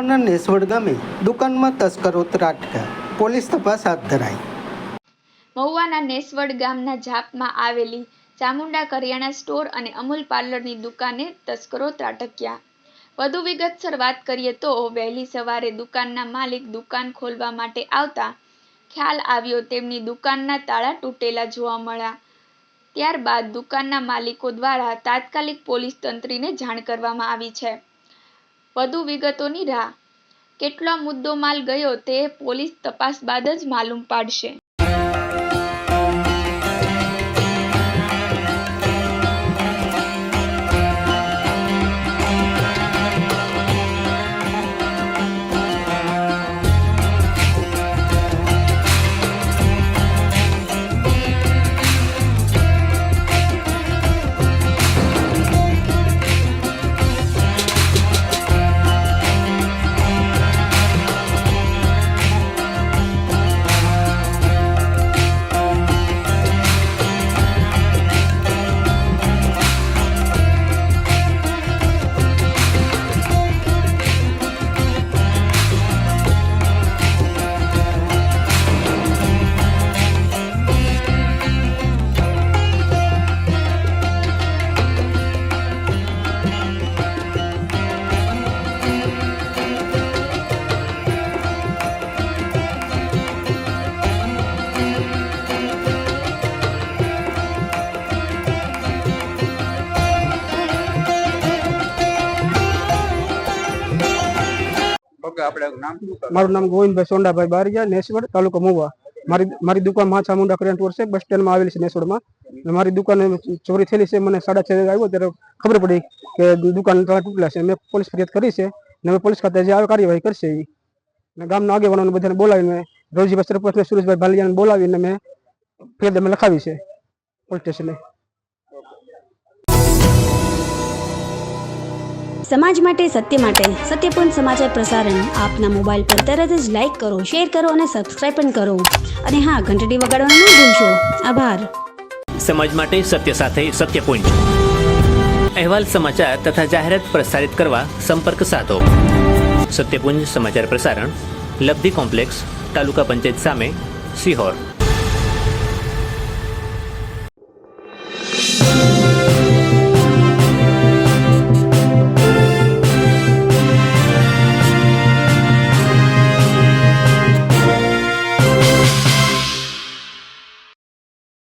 મહુવાના નેસવડ ગામે દુકાનમાં તસ્કરો ત્રાટક્યા, પોલીસ તપાસ હાથ ધરાઈ। મહુવાના નેસવડ ગામના જાપમાં આવેલી ચામુંડા કરિયાણા સ્ટોર અને અમૂલ પાર્લરની દુકાને તસ્કરો ત્રાટક્યા। વધુ વિગતસર વાત કરીએ તો વહેલી સવારે દુકાનના માલિક દુકાન ખોલવા માટે આવતા ખ્યાલ આવ્યો તેમની દુકાનના તાળા તૂટેલા જોવા મળ્યા। ત્યારબાદ દુકાનના માલિકો દ્વારા તાત્કાલિક પોલીસ તંત્રને જાણ કરવામાં આવી છે। વધુ વિગતોની રાહ, કેટલો મુદ્દો માલ ગયો તે પોલીસ તપાસ બાદ જ માલુમ પાડશે। मारू नाम गोविंदभाई सोंडाभाई बारिया, नेसवड, तालुका महुवा। मारी दुकान में चामुंडा करियाणा स्टोर से बस स्टेन्ड में आवेली छे नेसवड में। मारी दुकान चोरी थयेली छे, मने 6:30 આવ્યો ત્યારે ખબર પડી કે દુકાન તાળા તૂટેલા છે। મેં પોલીસ ફરિયાદ કરી છે ને અમે પોલીસ ખાતે જે આવે કાર્યવાહી કરશે ઈ ને ગામના આગેવાનોને બધાને બોલાવીને રોજીભાઈ સરપંચને સુરેશભાઈ ભાલિયાને બોલાવીને મેં ફરિયાદ અમે લખાવી છે પોલીસ સ્ટેશને। समाज માટે સત્ય માટે સત્યપૂર્ણ સમાચાર પ્રસારણ આપના મોબાઈલ પર તરત જ લાઈક કરો, શેર કરો અને સબસ્ક્રાઇબ પણ કરો અને હા, ઘંટડી વગાડવાનું ન ભૂલશો। આભાર। સમાજ માટે સત્ય સાથે સત્યપૂર્ણ અહેવાલ, સમાચાર તથા જાહેરાત પ્રસારિત કરવા સંપર્ક સાધો। સત્યપૂર્ણ સમાચાર પ્રસારણ, લબ્ધિ કોમ્પ્લેક્સ, તાલુકા પંચાયત સામે, સિહોર।